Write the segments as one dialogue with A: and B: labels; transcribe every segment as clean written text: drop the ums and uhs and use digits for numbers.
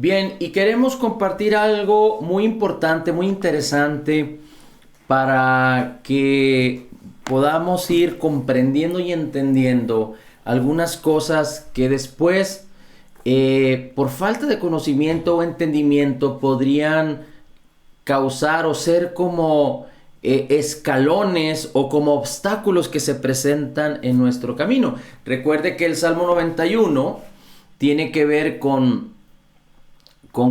A: Bien, y queremos compartir algo muy importante, muy interesante, para que podamos ir comprendiendo y entendiendo algunas cosas que después, por falta de conocimiento o entendimiento, podrían causar o ser como escalones o como obstáculos que se presentan en nuestro camino. Recuerde que el Salmo 91 tiene que ver con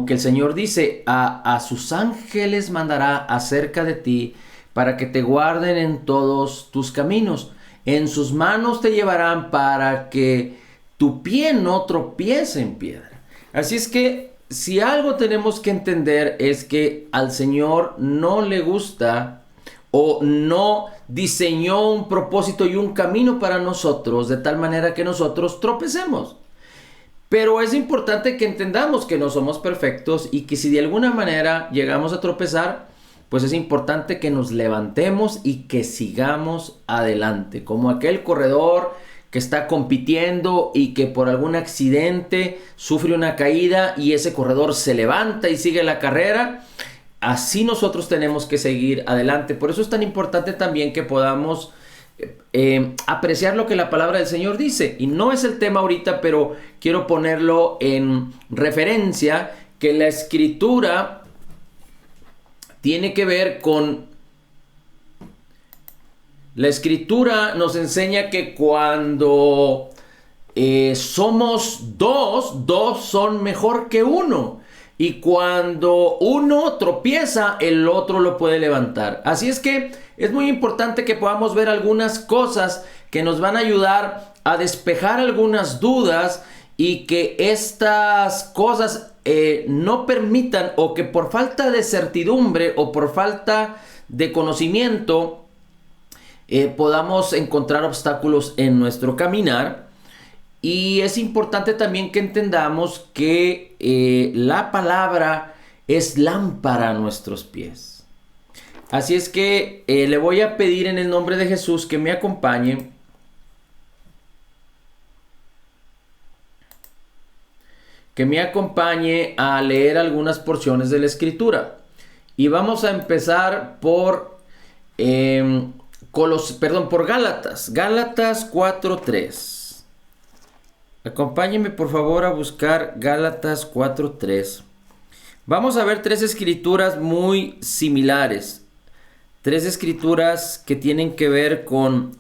A: que el Señor dice, a sus ángeles mandará acerca de ti para que te guarden en todos tus caminos. En sus manos te llevarán para que tu pie no tropiece en piedra. Así es que si algo tenemos que entender es que al Señor no le gusta o no diseñó un propósito y un camino para nosotros de tal manera que nosotros tropecemos. Pero es importante que entendamos que no somos perfectos y que si de alguna manera llegamos a tropezar, pues es importante que nos levantemos y que sigamos adelante. Como aquel corredor que está compitiendo y que por algún accidente sufre una caída y ese corredor se levanta y sigue la carrera. Así nosotros tenemos que seguir adelante. Por eso es tan importante también que podamos apreciar lo que la palabra del Señor dice. Y no es el tema ahorita, pero quiero ponerlo en referencia, que la Escritura tiene que ver con... La Escritura nos enseña que cuando somos dos son mejor que uno. Y cuando uno tropieza, el otro lo puede levantar. Así es que es muy importante que podamos ver algunas cosas que nos van a ayudar a despejar algunas dudas y que estas cosas no permitan, o que por falta de certidumbre o por falta de conocimiento podamos encontrar obstáculos en nuestro caminar. Y es importante también que entendamos que la palabra es lámpara a nuestros pies. Así es que le voy a pedir en el nombre de Jesús que me acompañe. Que me acompañe a leer algunas porciones de la Escritura. Y vamos a empezar por por Gálatas. Gálatas 4:3. Acompáñenme por favor a buscar Gálatas 4:3. Vamos a ver tres escrituras muy similares. Tres escrituras que tienen que ver con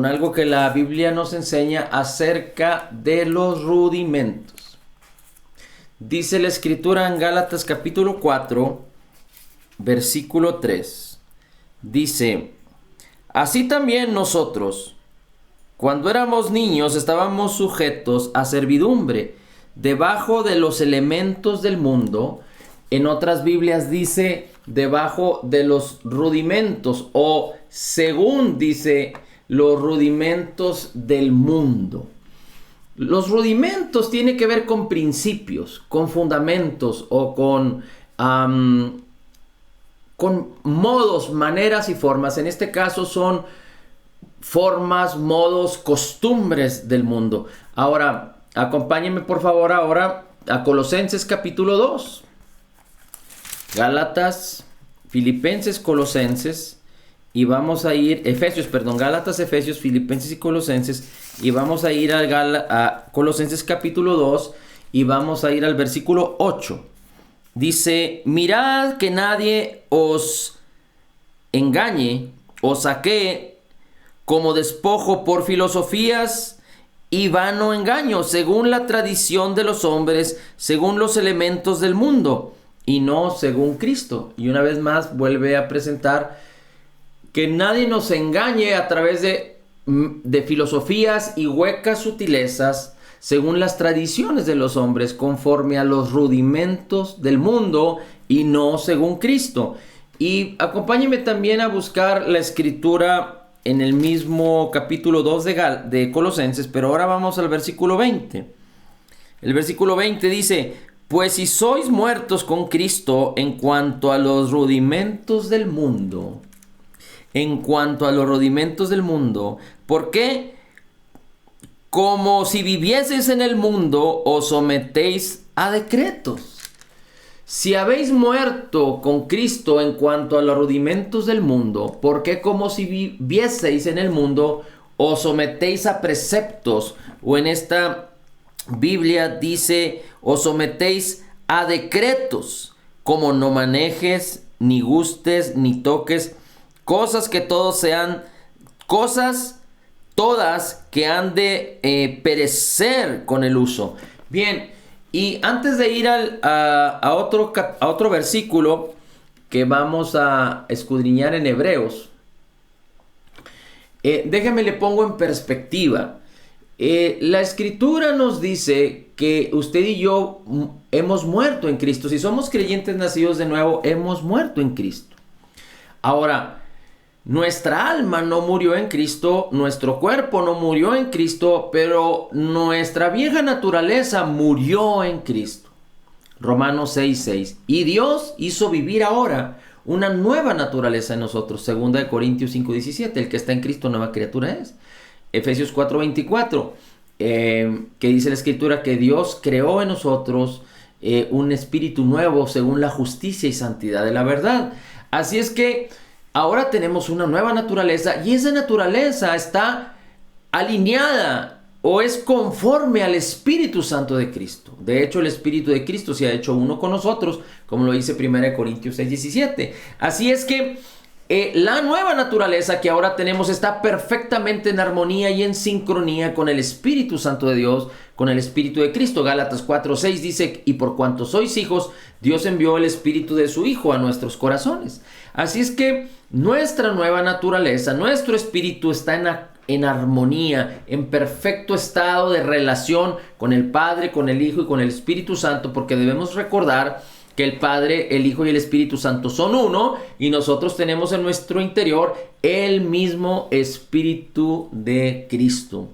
A: algo que la Biblia nos enseña acerca de los rudimentos. Dice la Escritura en Gálatas capítulo 4, versículo 3. Dice, así también nosotros, cuando éramos niños, estábamos sujetos a servidumbre debajo de los elementos del mundo. En otras Biblias dice debajo de los rudimentos, o según dice los rudimentos del mundo. Los rudimentos tienen que ver con principios, con fundamentos o con modos, maneras y formas. En este caso son formas, modos, costumbres del mundo. Ahora, acompáñenme por favor ahora a Colosenses capítulo 2. Gálatas, Filipenses, Colosenses. Y vamos a ir, Gálatas, Efesios, Filipenses y Colosenses. Y vamos a ir a Colosenses capítulo 2. Y vamos a ir al versículo 8. Dice, mirad que nadie os engañe, os saquee como despojo por filosofías y vano engaño, según la tradición de los hombres, según los elementos del mundo, y no según Cristo. Y una vez más vuelve a presentar que nadie nos engañe a través de filosofías y huecas sutilezas, según las tradiciones de los hombres, conforme a los rudimentos del mundo, y no según Cristo. Y acompáñenme también a buscar la Escritura en el mismo capítulo 2 de Colosenses, pero ahora vamos al versículo 20. El versículo 20 dice, pues si sois muertos con Cristo en cuanto a los rudimentos del mundo, ¿por qué como si vivieseis en el mundo, os sometéis a decretos. Si habéis muerto con Cristo en cuanto a los rudimentos del mundo, ¿por qué como si vivieseis en el mundo os sometéis a preceptos? O en esta Biblia dice, os sometéis a decretos, como no manejes, ni gustes, ni toques, cosas que todos sean, cosas todas que han de perecer con el uso. Bien, y antes de ir a otro versículo que vamos a escudriñar en Hebreos, déjame le pongo en perspectiva. La Escritura nos dice que usted y yo hemos muerto en Cristo. Si somos creyentes nacidos de nuevo, hemos muerto en Cristo. Ahora, nuestra alma no murió en Cristo, nuestro cuerpo no murió en Cristo, pero nuestra vieja naturaleza murió en Cristo. Romanos 6:6. Y Dios hizo vivir ahora una nueva naturaleza en nosotros. 2 Corintios 5:17. El que está en Cristo, nueva criatura es. Efesios 4:24. Que dice la Escritura que Dios creó en nosotros un espíritu nuevo según la justicia y santidad de la verdad. Así es que ahora tenemos una nueva naturaleza y esa naturaleza está alineada o es conforme al Espíritu Santo de Cristo. De hecho, el Espíritu de Cristo se ha hecho uno con nosotros, como lo dice 1 Corintios 6:17. Así es que la nueva naturaleza que ahora tenemos está perfectamente en armonía y en sincronía con el Espíritu Santo de Dios, con el Espíritu de Cristo. Gálatas 4:6 dice, y por cuanto sois hijos, Dios envió el Espíritu de su Hijo a nuestros corazones. Así es que nuestra nueva naturaleza, nuestro espíritu está en armonía, en perfecto estado de relación con el Padre, con el Hijo y con el Espíritu Santo, porque debemos recordar que el Padre, el Hijo y el Espíritu Santo son uno, y nosotros tenemos en nuestro interior el mismo Espíritu de Cristo.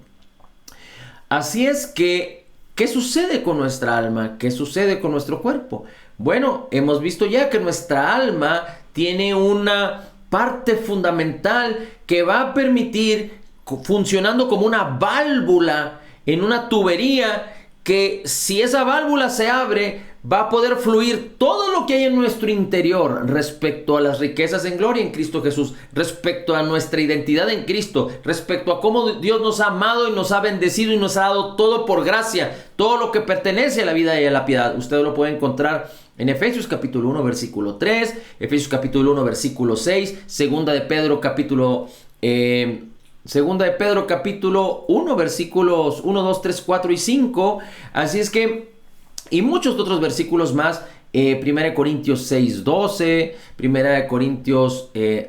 A: Así es que, ¿qué sucede con nuestra alma? ¿Qué sucede con nuestro cuerpo? Bueno, hemos visto ya que nuestra alma tiene una parte fundamental que va a permitir, funcionando como una válvula en una tubería, que si esa válvula se abre, va a poder fluir todo lo que hay en nuestro interior respecto a las riquezas en gloria en Cristo Jesús, respecto a nuestra identidad en Cristo, respecto a cómo Dios nos ha amado y nos ha bendecido y nos ha dado todo por gracia, todo lo que pertenece a la vida y a la piedad. Usted lo puede encontrar en Efesios capítulo 1 versículo 3, Efesios capítulo 1 versículo 6, Segunda de Pedro capítulo 1 versículos 1, 2, 3, 4 y 5. Así es que, y muchos otros versículos más, 1 Corintios 6, 12, 1 Corintios 6,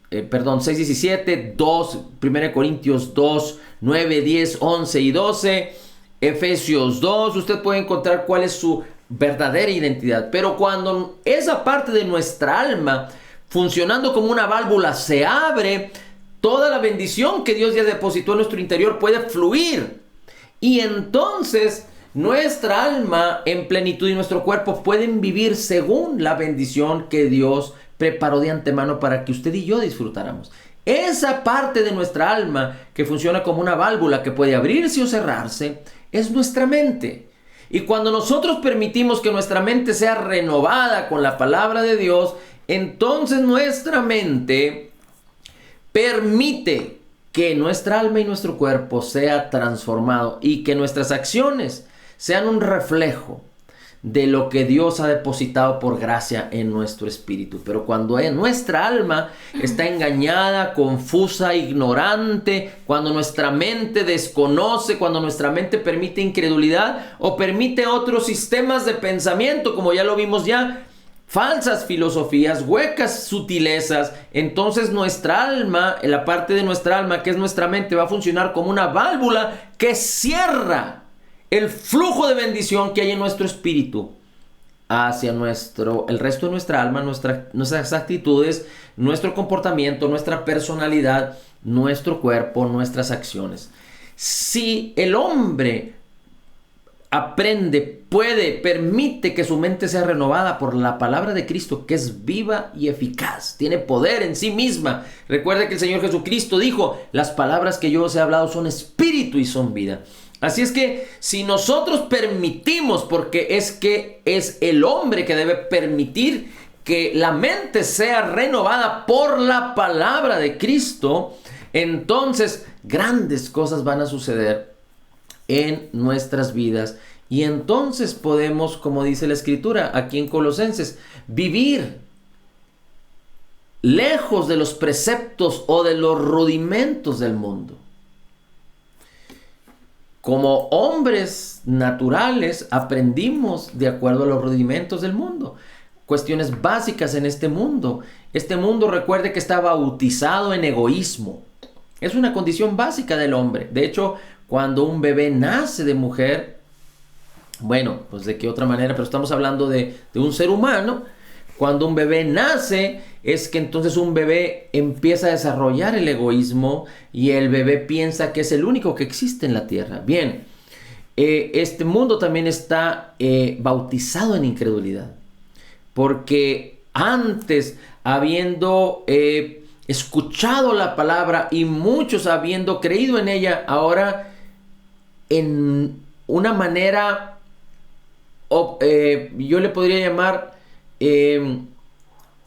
A: 17, 1 Corintios 2, 9, 10, 11 y 12, Efesios 2. Usted puede encontrar cuál es su verdadera identidad. Pero cuando esa parte de nuestra alma, funcionando como una válvula, se abre, toda la bendición que Dios ya depositó en nuestro interior puede fluir. Y entonces nuestra alma en plenitud y nuestro cuerpo pueden vivir según la bendición que Dios preparó de antemano para que usted y yo disfrutáramos. Esa parte de nuestra alma que funciona como una válvula que puede abrirse o cerrarse es nuestra mente. Y cuando nosotros permitimos que nuestra mente sea renovada con la palabra de Dios, entonces nuestra mente permite que nuestra alma y nuestro cuerpo sea transformado y que nuestras acciones sean un reflejo de lo que Dios ha depositado por gracia en nuestro espíritu. Pero cuando nuestra alma está engañada, confusa, ignorante, cuando nuestra mente desconoce, cuando nuestra mente permite incredulidad o permite otros sistemas de pensamiento, como ya lo vimos ya, falsas filosofías, huecas sutilezas, entonces nuestra alma, la parte de nuestra alma que es nuestra mente, va a funcionar como una válvula que cierra el flujo de bendición que hay en nuestro espíritu hacia el resto de nuestra alma, nuestras actitudes, nuestro comportamiento, nuestra personalidad, nuestro cuerpo, nuestras acciones. Si el hombre aprende, permite que su mente sea renovada por la palabra de Cristo, que es viva y eficaz, tiene poder en sí misma. Recuerde que el Señor Jesucristo dijo: las palabras que yo os he hablado son espíritu y son vida. Así es que si nosotros permitimos, porque es el hombre que debe permitir que la mente sea renovada por la palabra de Cristo, entonces grandes cosas van a suceder en nuestras vidas. Y entonces podemos, como dice la Escritura aquí en Colosenses, vivir lejos de los preceptos o de los rudimentos del mundo. Como hombres naturales aprendimos de acuerdo a los rudimentos del mundo, cuestiones básicas en este mundo. Este mundo, recuerde que está bautizado en egoísmo. Es una condición básica del hombre. De hecho, cuando un bebé nace de mujer, bueno, pues de qué otra manera, pero estamos hablando de un ser humano. Cuando un bebé nace, es que entonces un bebé empieza a desarrollar el egoísmo y el bebé piensa que es el único que existe en la tierra. Bien, este mundo también está bautizado en incredulidad, porque antes, habiendo escuchado la palabra y muchos habiendo creído en ella, ahora en una manera, yo le podría llamar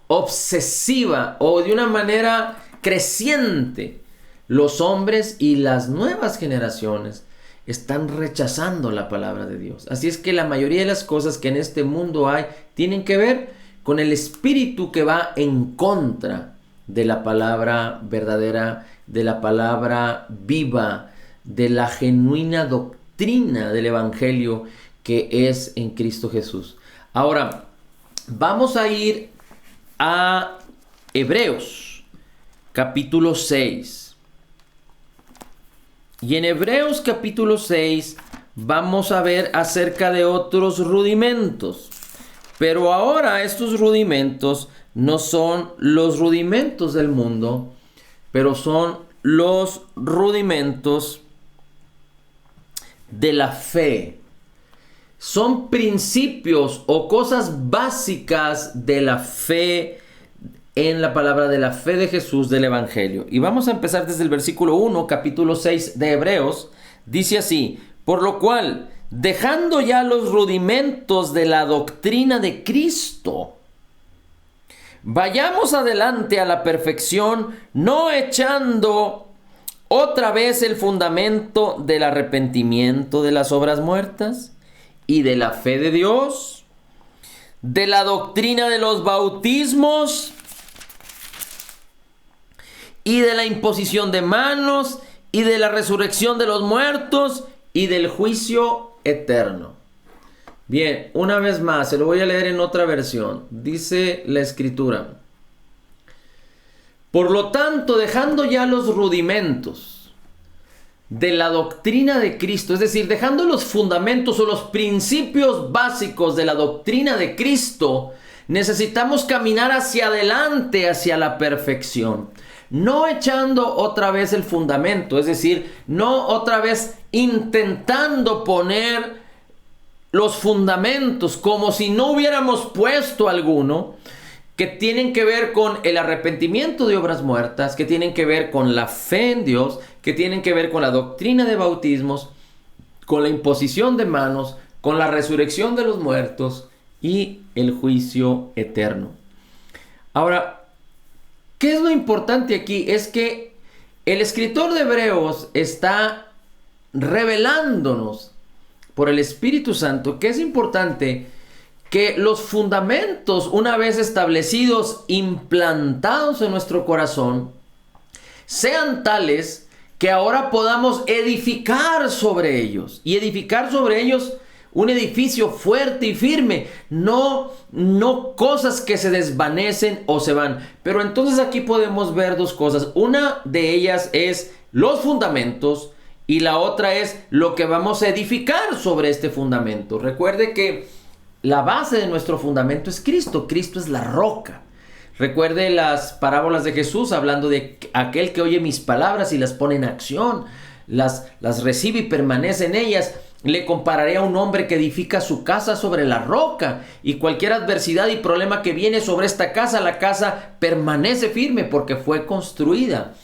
A: obsesiva o de una manera creciente, los hombres y las nuevas generaciones están rechazando la palabra de Dios. Así es que la mayoría de las cosas que en este mundo hay tienen que ver con el espíritu que va en contra de la palabra verdadera, de la palabra viva, de la genuina doctrina del Evangelio que es en Cristo Jesús. Ahora, vamos a ir a Hebreos, capítulo 6. Y en Hebreos, capítulo 6, vamos a ver acerca de otros rudimentos. Pero ahora estos rudimentos no son los rudimentos del mundo, pero son los rudimentos de la fe. Son principios o cosas básicas de la fe en la palabra, de la fe de Jesús, del Evangelio. Y vamos a empezar desde el versículo 1, capítulo 6 de Hebreos. Dice así: por lo cual, dejando ya los rudimentos de la doctrina de Cristo, vayamos adelante a la perfección, no echando otra vez el fundamento del arrepentimiento de las obras muertas y de la fe de Dios, de la doctrina de los bautismos y de la imposición de manos y de la resurrección de los muertos y del juicio eterno. Bien, una vez más, se lo voy a leer en otra versión. Dice la Escritura: por lo tanto, dejando ya los rudimentos de la doctrina de Cristo, es decir, dejando los fundamentos o los principios básicos de la doctrina de Cristo, necesitamos caminar hacia adelante, hacia la perfección. No echando otra vez el fundamento, es decir, no otra vez intentando poner los fundamentos como si no hubiéramos puesto alguno, que tienen que ver con el arrepentimiento de obras muertas, que tienen que ver con la fe en Dios, que tienen que ver con la doctrina de bautismos, con la imposición de manos, con la resurrección de los muertos y el juicio eterno. Ahora, ¿qué es lo importante aquí? Es que el escritor de Hebreos está revelándonos por el Espíritu Santo que es importante que los fundamentos, una vez establecidos, implantados en nuestro corazón, sean tales que ahora podamos edificar sobre ellos. Y edificar sobre ellos un edificio fuerte y firme, no cosas que se desvanecen o se van. Pero entonces aquí podemos ver dos cosas. Una de ellas es los fundamentos y la otra es lo que vamos a edificar sobre este fundamento. Recuerde que la base de nuestro fundamento es Cristo. Cristo es la roca. Recuerde las parábolas de Jesús hablando de aquel que oye mis palabras y las pone en acción, las recibe y permanece en ellas. le compararé a un hombre que edifica su casa sobre la roca, y cualquier adversidad y problema que viene sobre esta casa, la casa permanece firme porque fue construida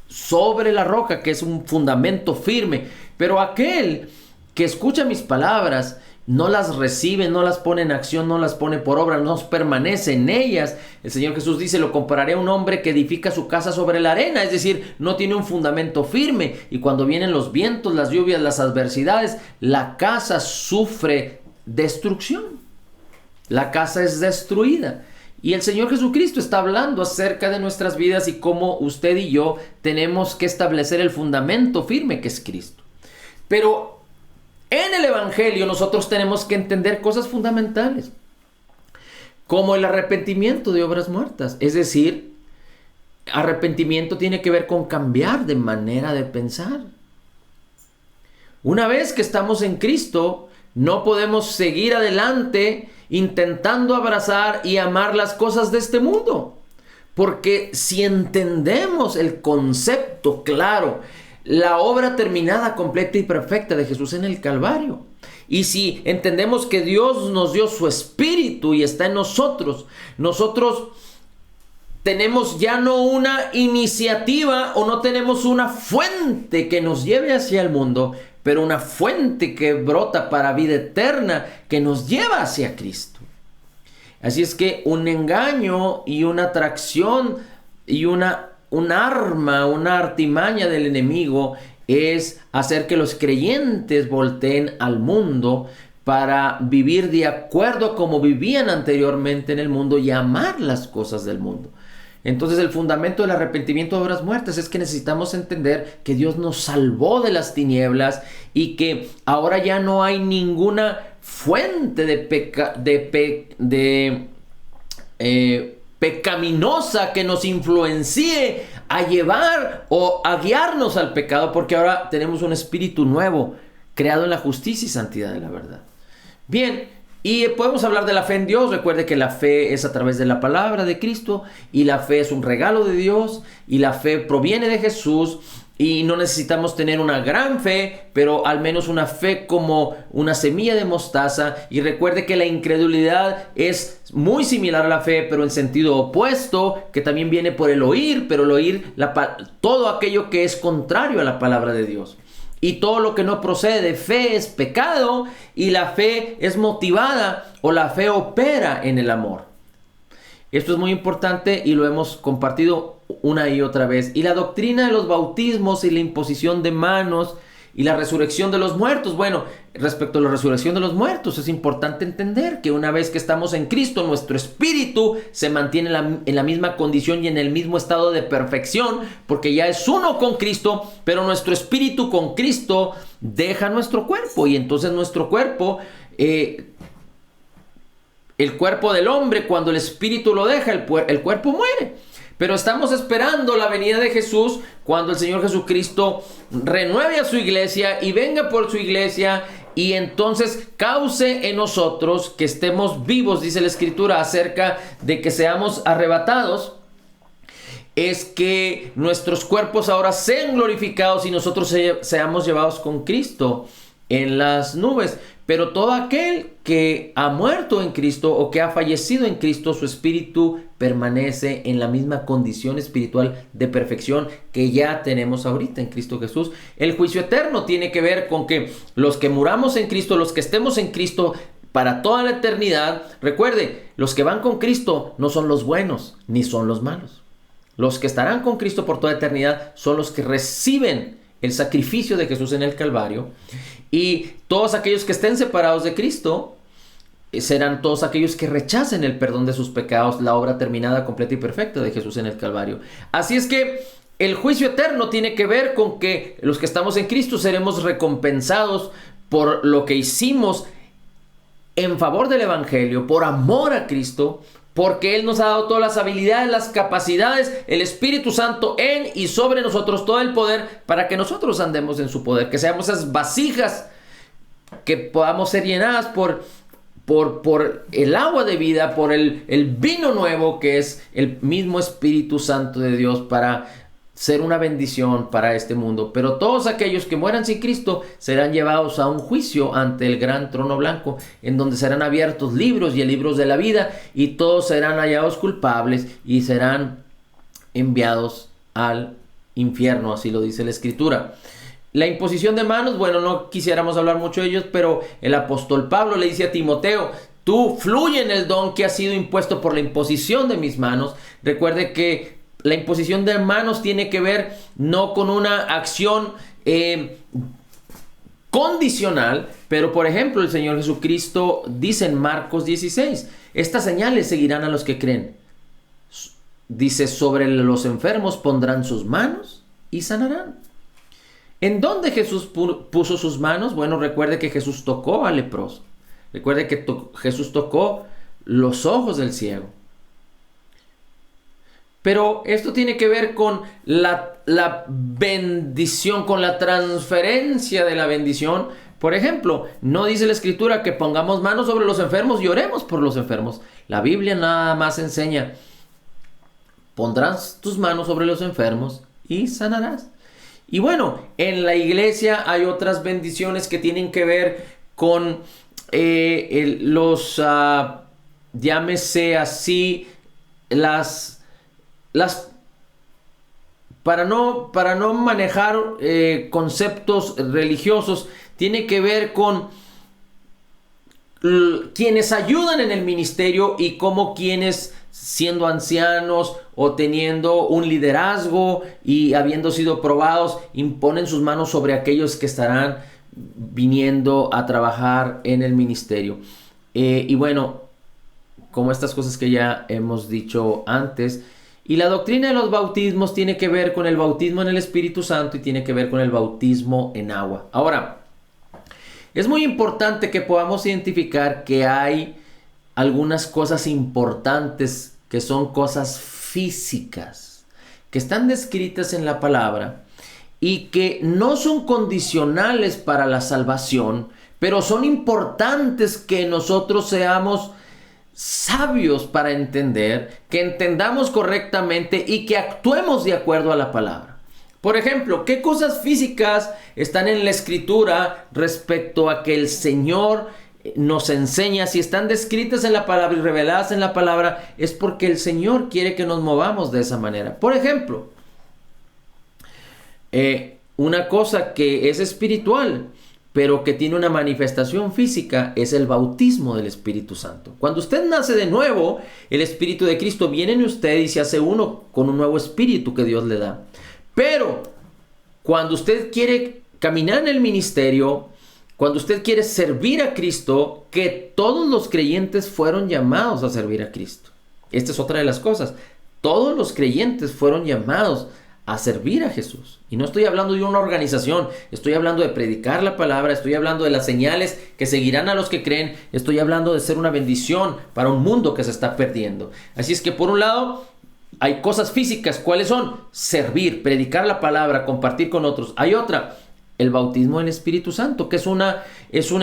A: sobre la roca, que es un fundamento firme. Pero aquel que escucha mis palabras, no las recibe, no las pone en acción, no las pone por obra, no permanece en ellas. El Señor Jesús dice, lo compararé a un hombre que edifica su casa sobre la arena, es decir, no tiene un fundamento firme. Y cuando vienen los vientos, las lluvias, las adversidades, la casa sufre destrucción. La casa es destruida. Y el Señor Jesucristo está hablando acerca de nuestras vidas y cómo usted y yo tenemos que establecer el fundamento firme que es Cristo. Pero en el Evangelio nosotros tenemos que entender cosas fundamentales, como el arrepentimiento de obras muertas. Es decir, arrepentimiento tiene que ver con cambiar de manera de pensar. Una vez que estamos en Cristo, no podemos seguir adelante intentando abrazar y amar las cosas de este mundo. Porque si entendemos el concepto claro, la obra terminada, completa y perfecta de Jesús en el Calvario, y si entendemos que Dios nos dio su Espíritu y está en nosotros, nosotros tenemos ya no una iniciativa o no tenemos una fuente que nos lleve hacia el mundo, pero una fuente que brota para vida eterna, que nos lleva hacia Cristo. Así es que un engaño y una atracción y un arma, una artimaña del enemigo es hacer que los creyentes volteen al mundo para vivir de acuerdo a como vivían anteriormente en el mundo y amar las cosas del mundo. Entonces el fundamento del arrepentimiento de obras muertas es que necesitamos entender que Dios nos salvó de las tinieblas y que ahora ya no hay ninguna fuente pecaminosa que nos influencie a llevar o a guiarnos al pecado, porque ahora tenemos un espíritu nuevo creado en la justicia y santidad de la verdad. Bien, y podemos hablar de la fe en Dios. Recuerde que la fe es a través de la palabra de Cristo, y la fe es un regalo de Dios, y la fe proviene de Jesús, y no necesitamos tener una gran fe, pero al menos una fe como una semilla de mostaza. Y recuerde que la incredulidad es muy similar a la fe, pero en sentido opuesto, que también viene por el oír, pero el oír todo aquello que es contrario a la palabra de Dios. Y todo lo que no procede de fe es pecado, y la fe es motivada, o la fe opera en el amor. Esto es muy importante y lo hemos compartido una y otra vez. Y la doctrina de los bautismos y la imposición de manos y la resurrección de los muertos. Bueno, respecto a la resurrección de los muertos, es importante entender que una vez que estamos en Cristo, nuestro espíritu se mantiene en la misma condición y en el mismo estado de perfección, porque ya es uno con Cristo, pero nuestro espíritu con Cristo deja nuestro cuerpo, y entonces nuestro cuerpo, el cuerpo del hombre, cuando el espíritu lo deja, el cuerpo muere. Pero estamos esperando la venida de Jesús, cuando el Señor Jesucristo renueve a su iglesia y venga por su iglesia, y entonces cause en nosotros que estemos vivos. Dice la Escritura acerca de que seamos arrebatados, es que nuestros cuerpos ahora sean glorificados y nosotros seamos llevados con Cristo en las nubes. Pero todo aquel que ha muerto en Cristo o que ha fallecido en Cristo, su espíritu permanece en la misma condición espiritual de perfección que ya tenemos ahorita en Cristo Jesús. El juicio eterno tiene que ver con que los que muramos en Cristo, los que estemos en Cristo para toda la eternidad, recuerde, los que van con Cristo no son los buenos ni son los malos. Los que estarán con Cristo por toda eternidad son los que reciben el sacrificio de Jesús en el Calvario. Y todos aquellos que estén separados de Cristo serán todos aquellos que rechacen el perdón de sus pecados, la obra terminada, completa y perfecta de Jesús en el Calvario. Así es que el juicio eterno tiene que ver con que los que estamos en Cristo seremos recompensados por lo que hicimos en favor del Evangelio, por amor a Cristo, porque Él nos ha dado todas las habilidades, las capacidades, el Espíritu Santo en y sobre nosotros, todo el poder para que nosotros andemos en su poder, que seamos esas vasijas que podamos ser llenadas por el agua de vida, por el vino nuevo que es el mismo Espíritu Santo de Dios, para ser una bendición para este mundo. Pero todos aquellos que mueran sin Cristo serán llevados a un juicio ante el gran trono blanco, en donde serán abiertos libros y el libro de la vida, y todos serán hallados culpables y serán enviados al infierno, así lo dice la Escritura. La imposición de manos, bueno, no quisiéramos hablar mucho de ellos, pero el apóstol Pablo le dice a Timoteo: tú fluye en el don que ha sido impuesto por la imposición de mis manos. Recuerde que la imposición de manos tiene que ver no con una acción condicional, pero por ejemplo el Señor Jesucristo dice en Marcos 16, estas señales seguirán a los que creen. Dice, sobre los enfermos pondrán sus manos y sanarán. ¿En dónde Jesús puso sus manos? Bueno, recuerde que Jesús tocó al leproso. Recuerde que Jesús tocó los ojos del ciego. Pero esto tiene que ver con la bendición, con la transferencia de la bendición. Por ejemplo, no dice la Escritura que pongamos manos sobre los enfermos y oremos por los enfermos. La Biblia nada más enseña: pondrás tus manos sobre los enfermos y sanarás. Y bueno, en la iglesia hay otras bendiciones que tienen que ver con llámese así, para no manejar conceptos religiosos, tiene que ver con quienes ayudan en el ministerio y cómo quienes, siendo ancianos o teniendo un liderazgo y habiendo sido probados, imponen sus manos sobre aquellos que estarán viniendo a trabajar en el ministerio. Y bueno, como estas cosas que ya hemos dicho antes. Y la doctrina de los bautismos tiene que ver con el bautismo en el Espíritu Santo y tiene que ver con el bautismo en agua. Ahora, es muy importante que podamos identificar que hay algunas cosas importantes que son cosas físicas, que están descritas en la palabra y que no son condicionales para la salvación, pero son importantes que nosotros seamos sabios para entender, que entendamos correctamente y que actuemos de acuerdo a la palabra. Por ejemplo, ¿qué cosas físicas están en la Escritura respecto a que el Señor nos enseña? Si están descritas en la palabra y reveladas en la palabra, es porque el Señor quiere que nos movamos de esa manera. Por ejemplo, una cosa que es espiritual, pero que tiene una manifestación física, es el bautismo del Espíritu Santo. Cuando usted nace de nuevo, el Espíritu de Cristo viene en usted y se hace uno con un nuevo espíritu que Dios le da. Pero cuando usted quiere caminar en el ministerio, cuando usted quiere servir a Cristo, que todos los creyentes fueron llamados a servir a Cristo. Esta es otra de las cosas. Todos los creyentes fueron llamados a servir a Jesús. Y no estoy hablando de una organización, estoy hablando de predicar la palabra, estoy hablando de las señales que seguirán a los que creen, estoy hablando de ser una bendición para un mundo que se está perdiendo. Así es que por un lado hay cosas físicas. ¿Cuáles son? Servir, predicar la palabra, compartir con otros. Hay otra, el bautismo del Espíritu Santo, que es un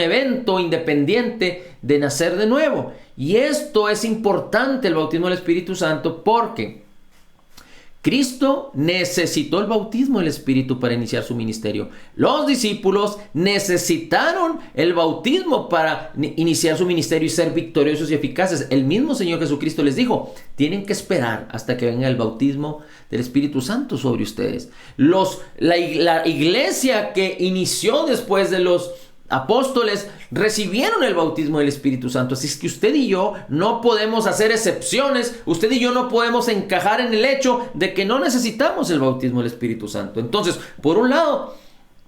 A: evento independiente de nacer de nuevo. Y esto es importante, el bautismo del Espíritu Santo, porque Cristo necesitó el bautismo del Espíritu para iniciar su ministerio. Los discípulos necesitaron el bautismo para iniciar su ministerio y ser victoriosos y eficaces. El mismo Señor Jesucristo les dijo: tienen que esperar hasta que venga el bautismo del Espíritu Santo sobre ustedes. La iglesia que inició después de los apóstoles recibieron el bautismo del Espíritu Santo. Así es que usted y yo no podemos hacer excepciones. Usted y yo no podemos encajar en el hecho de que no necesitamos el bautismo del Espíritu Santo. Entonces, por un lado,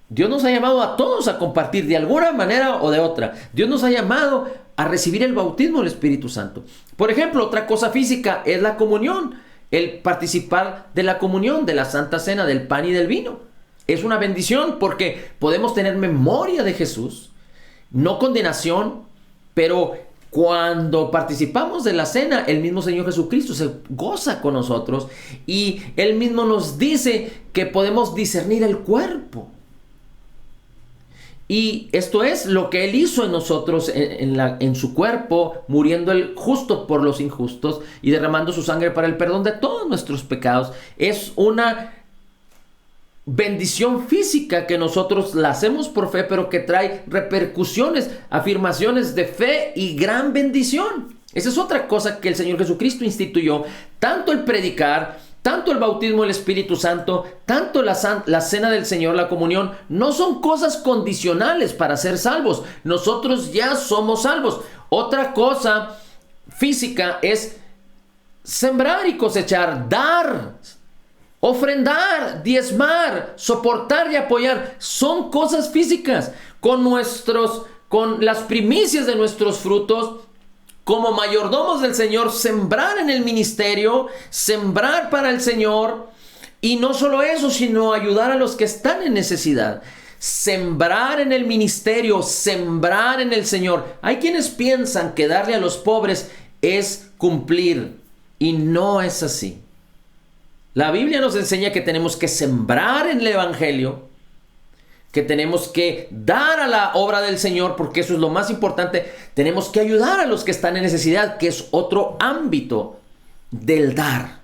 A: Dios nos ha llamado a todos a compartir de alguna manera o de otra. Dios nos ha llamado a recibir el bautismo del Espíritu Santo. Por ejemplo, otra cosa física es la comunión. El participar de la comunión, de la Santa Cena, del pan y del vino. Es una bendición porque podemos tener memoria de Jesús, no condenación, pero cuando participamos de la cena, el mismo Señor Jesucristo se goza con nosotros y Él mismo nos dice que podemos discernir el cuerpo. Y esto es lo que Él hizo en nosotros, en su cuerpo, muriendo el justo por los injustos y derramando su sangre para el perdón de todos nuestros pecados. Es una bendición física que nosotros la hacemos por fe, pero que trae repercusiones, afirmaciones de fe y gran bendición. Esa es otra cosa que el Señor Jesucristo instituyó, tanto el predicar, tanto el bautismo del Espíritu Santo, tanto la cena del Señor, la comunión, no son cosas condicionales para ser salvos. Nosotros ya somos salvos. Otra cosa física es sembrar y cosechar, dar, ofrendar, diezmar, soportar y apoyar. Son cosas físicas. Con las primicias de nuestros frutos, como mayordomos del Señor, sembrar en el ministerio, sembrar para el Señor, y no solo eso, sino ayudar a los que están en necesidad. Sembrar en el ministerio, sembrar en el Señor. Hay quienes piensan que darle a los pobres es cumplir, y no es así. La Biblia nos enseña que tenemos que sembrar en el Evangelio, que tenemos que dar a la obra del Señor, porque eso es lo más importante. Tenemos que ayudar a los que están en necesidad, que es otro ámbito del dar.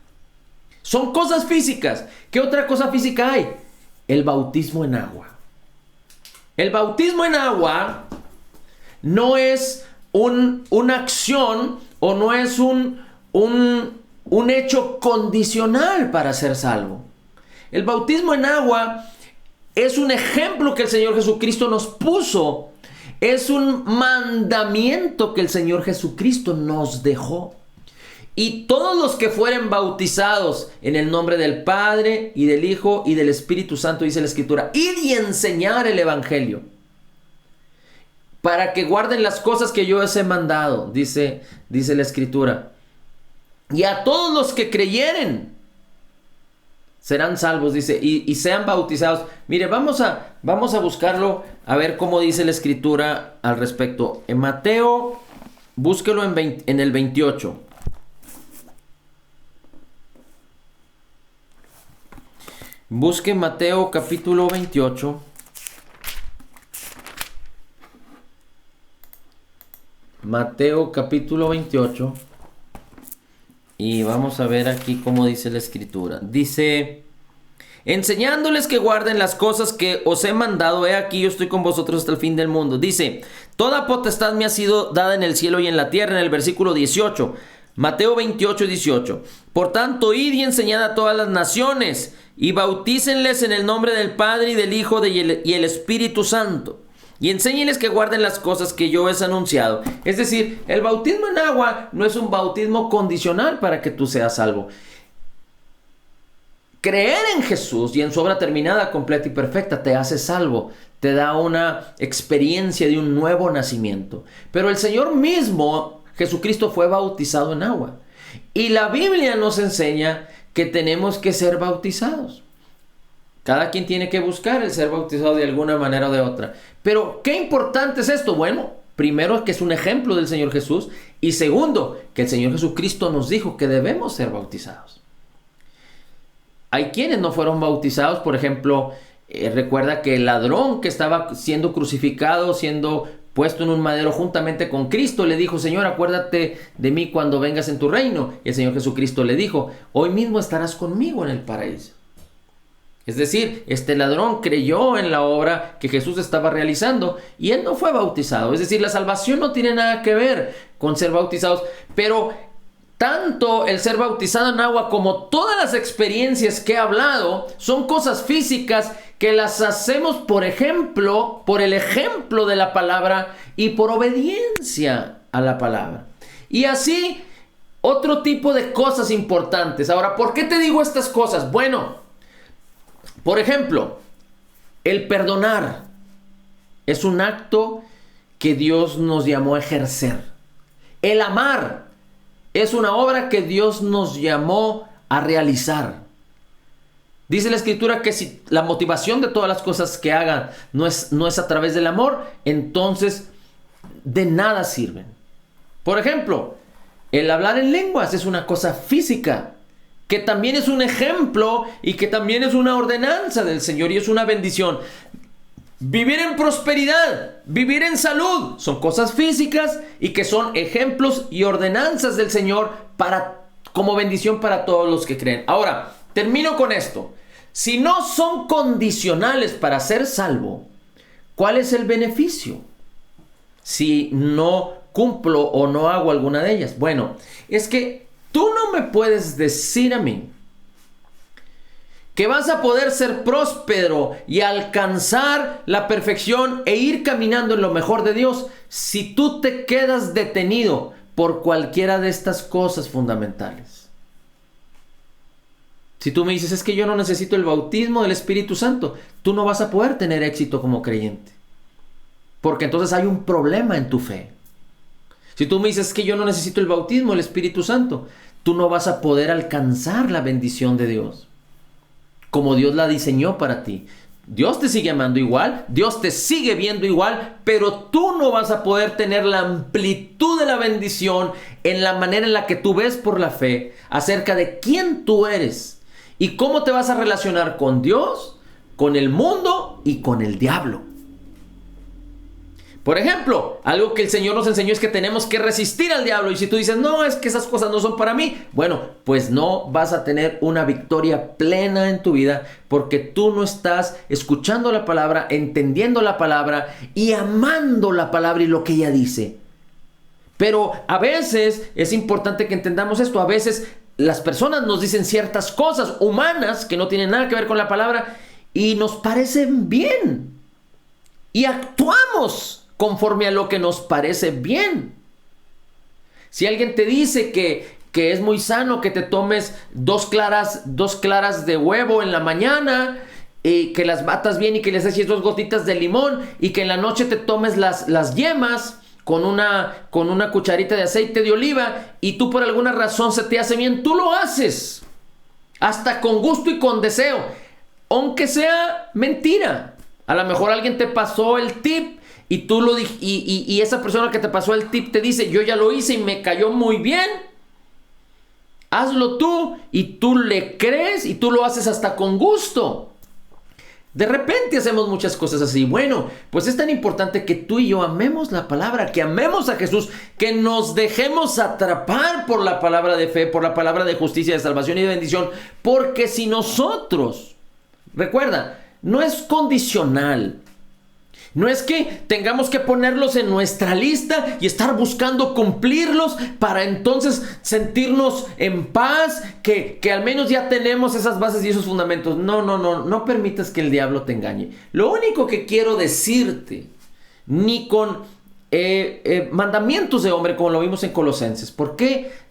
A: Son cosas físicas. ¿Qué otra cosa física hay? El bautismo en agua. El bautismo en agua no es una acción, o no es un hecho condicional para ser salvo. El bautismo en agua es un ejemplo que el Señor Jesucristo nos puso. Es un mandamiento que el Señor Jesucristo nos dejó. Y todos los que fueren bautizados en el nombre del Padre y del Hijo y del Espíritu Santo, dice la Escritura, id y enseñar el Evangelio, para que guarden las cosas que yo os he mandado, dice la Escritura. Y a todos los que creyeren serán salvos, dice, y sean bautizados. Mire, vamos a buscarlo, a ver cómo dice la Escritura al respecto. En Mateo, búsquelo en el 28. Busque Mateo capítulo 28. Mateo capítulo 28. Y vamos a ver aquí cómo dice la Escritura. Dice: enseñándoles que guarden las cosas que os he mandado, he aquí yo estoy con vosotros hasta el fin del mundo. Dice: toda potestad me ha sido dada en el cielo y en la tierra, en el versículo 18. Mateo 28, 18. Por tanto, id y enseñad a todas las naciones, y bautícenles en el nombre del Padre y del Hijo y el Espíritu Santo. Y enséñenles que guarden las cosas que yo os he anunciado. Es decir, el bautismo en agua no es un bautismo condicional para que tú seas salvo. Creer en Jesús y en su obra terminada, completa y perfecta te hace salvo. Te da una experiencia de un nuevo nacimiento. Pero el Señor mismo, Jesucristo, fue bautizado en agua. Y la Biblia nos enseña que tenemos que ser bautizados. Cada quien tiene que buscar el ser bautizado de alguna manera o de otra. Pero, ¿qué importante es esto? Bueno, primero, que es un ejemplo del Señor Jesús. Y segundo, que el Señor Jesucristo nos dijo que debemos ser bautizados. Hay quienes no fueron bautizados. Por ejemplo, recuerda que el ladrón que estaba siendo crucificado, siendo puesto en un madero juntamente con Cristo, le dijo: Señor, acuérdate de mí cuando vengas en tu reino. Y el Señor Jesucristo le dijo: hoy mismo estarás conmigo en el paraíso. Es decir, este ladrón creyó en la obra que Jesús estaba realizando y él no fue bautizado. Es decir, la salvación no tiene nada que ver con ser bautizados, pero tanto el ser bautizado en agua como todas las experiencias que he hablado son cosas físicas que las hacemos, por ejemplo, por el ejemplo de la palabra y por obediencia a la palabra. Y así, otro tipo de cosas importantes. Ahora, ¿por qué te digo estas cosas? Bueno, por ejemplo, el perdonar es un acto que Dios nos llamó a ejercer. El amar es una obra que Dios nos llamó a realizar. Dice la Escritura que si la motivación de todas las cosas que hagan no es a través del amor, entonces de nada sirven. Por ejemplo, el hablar en lenguas es una cosa física, que también es un ejemplo y que también es una ordenanza del Señor y es una bendición. Vivir en prosperidad, vivir en salud, son cosas físicas y que son ejemplos y ordenanzas del Señor como bendición para todos los que creen. Ahora, termino con esto. Si no son condicionales para ser salvo, ¿cuál es el beneficio si no cumplo o no hago alguna de ellas? Bueno, es que tú no me puedes decir a mí que vas a poder ser próspero y alcanzar la perfección e ir caminando en lo mejor de Dios si tú te quedas detenido por cualquiera de estas cosas fundamentales. Si tú me dices, es que yo no necesito el bautismo del Espíritu Santo, tú no vas a poder tener éxito como creyente, porque entonces hay un problema en tu fe. Si tú me dices que yo no necesito el bautismo del Espíritu Santo, tú no vas a poder alcanzar la bendición de Dios como Dios la diseñó para ti. Dios te sigue amando igual, Dios te sigue viendo igual, pero tú no vas a poder tener la amplitud de la bendición en la manera en la que tú ves por la fe acerca de quién tú eres y cómo te vas a relacionar con Dios, con el mundo y con el diablo. Por ejemplo, algo que el Señor nos enseñó es que tenemos que resistir al diablo. Y si tú dices, no, es que esas cosas no son para mí, bueno, pues no vas a tener una victoria plena en tu vida porque tú no estás escuchando la palabra, entendiendo la palabra y amando la palabra y lo que ella dice. Pero a veces es importante que entendamos esto. A veces las personas nos dicen ciertas cosas humanas que no tienen nada que ver con la palabra y nos parecen bien. Y actuamos conforme a lo que nos parece bien. Si alguien te dice que es muy sano que te tomes dos claras de huevo en la mañana, y que las batas bien y que les eches 2 gotitas de limón y que en la noche te tomes las yemas con una cucharita de aceite de oliva y tú por alguna razón se te hace bien, tú lo haces. Hasta con gusto y con deseo. Aunque sea mentira. A lo mejor alguien te pasó el tip y tú lo y esa persona que te pasó el tip te dice, yo ya lo hice y me cayó muy bien. Hazlo tú y tú le crees y tú lo haces hasta con gusto. De repente hacemos muchas cosas así. Bueno, pues es tan importante que tú y yo amemos la palabra, que amemos a Jesús, que nos dejemos atrapar por la palabra de fe, por la palabra de justicia, de salvación y de bendición. Porque si nosotros, recuerda, no es condicional. No es que tengamos que ponerlos en nuestra lista y estar buscando cumplirlos para entonces sentirnos en paz, que al menos ya tenemos esas bases y esos fundamentos. No permitas que el diablo te engañe. Lo único que quiero decirte, ni con mandamientos de hombre como lo vimos en Colosenses. ¿Por qué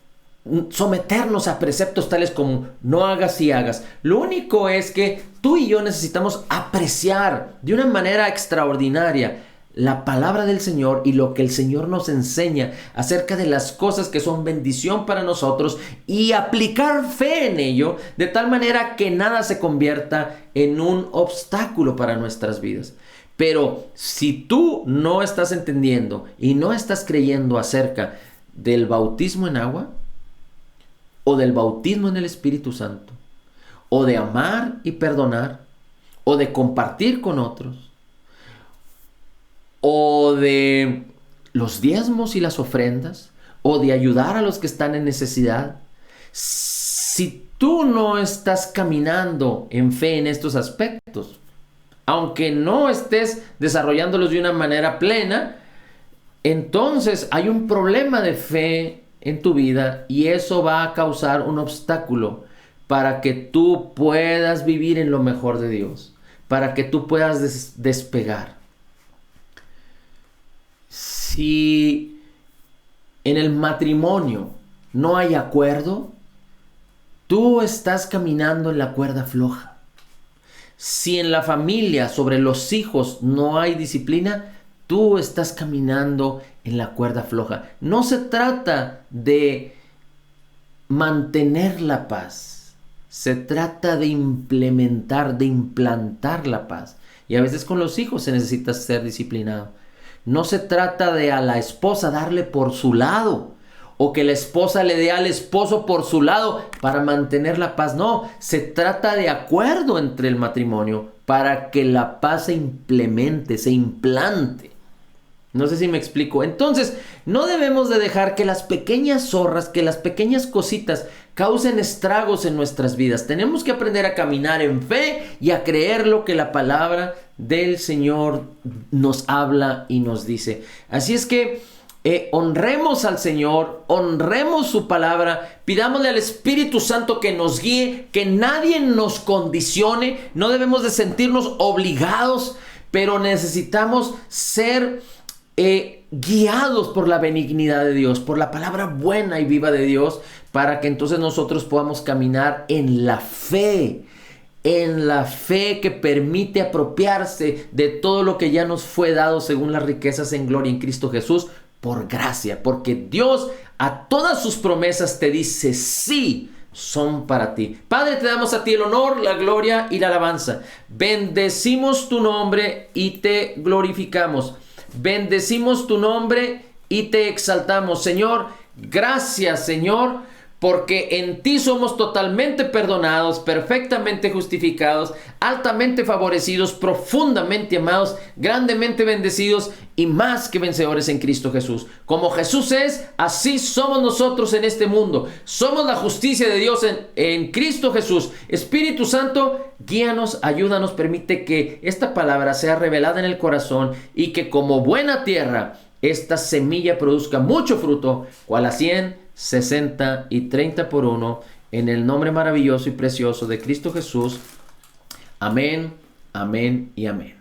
A: someternos a preceptos tales como no hagas y hagas? Lo único es que tú y yo necesitamos apreciar de una manera extraordinaria la palabra del Señor y lo que el Señor nos enseña acerca de las cosas que son bendición para nosotros y aplicar fe en ello de tal manera que nada se convierta en un obstáculo para nuestras vidas. Pero si tú no estás entendiendo y no estás creyendo acerca del bautismo en agua, o del bautismo en el Espíritu Santo, o de amar y perdonar, o de compartir con otros, o de los diezmos y las ofrendas, o de ayudar a los que están en necesidad. Si tú no estás caminando en fe en estos aspectos, aunque no estés desarrollándolos de una manera plena, entonces hay un problema de fe en tu vida y eso va a causar un obstáculo para que tú puedas vivir en lo mejor de Dios, para que tú puedas despegar. Si en el matrimonio no hay acuerdo, tú estás caminando en la cuerda floja. Si en la familia sobre los hijos no hay disciplina, tú estás caminando en la cuerda floja. No se trata de mantener la paz. Se trata de implementar, de implantar la paz. Y a veces con los hijos se necesita ser disciplinado. No se trata de a la esposa darle por su lado o que la esposa le dé al esposo por su lado para mantener la paz. No, se trata de acuerdo entre el matrimonio para que la paz se implemente, se implante. No sé si me explico. Entonces, no debemos de dejar que las pequeñas zorras, que las pequeñas cositas causen estragos en nuestras vidas. Tenemos que aprender a caminar en fe y a creer lo que la palabra del Señor nos habla y nos dice. Así es que honremos al Señor, honremos su palabra, pidámosle al Espíritu Santo que nos guíe, que nadie nos condicione. No debemos de sentirnos obligados, pero necesitamos ser guiados por la benignidad de Dios, por la palabra buena y viva de Dios, para que entonces nosotros podamos caminar en la fe que permite apropiarse de todo lo que ya nos fue dado según las riquezas en gloria en Cristo Jesús, por gracia, porque Dios a todas sus promesas te dice sí, son para ti. Padre, te damos a ti el honor, la gloria y la alabanza. Bendecimos tu nombre y te glorificamos. Bendecimos tu nombre y te exaltamos, Señor. Gracias, Señor, porque en ti somos totalmente perdonados, perfectamente justificados, altamente favorecidos, profundamente amados, grandemente bendecidos y más que vencedores en Cristo Jesús. Como Jesús es, así somos nosotros en este mundo. Somos la justicia de Dios en Cristo Jesús. Espíritu Santo, guíanos, ayúdanos, permite que esta palabra sea revelada en el corazón y que como buena tierra esta semilla produzca mucho fruto, cual a 100, 60 y 30 por uno, en el nombre maravilloso y precioso de Cristo Jesús. Amén, amén y amén.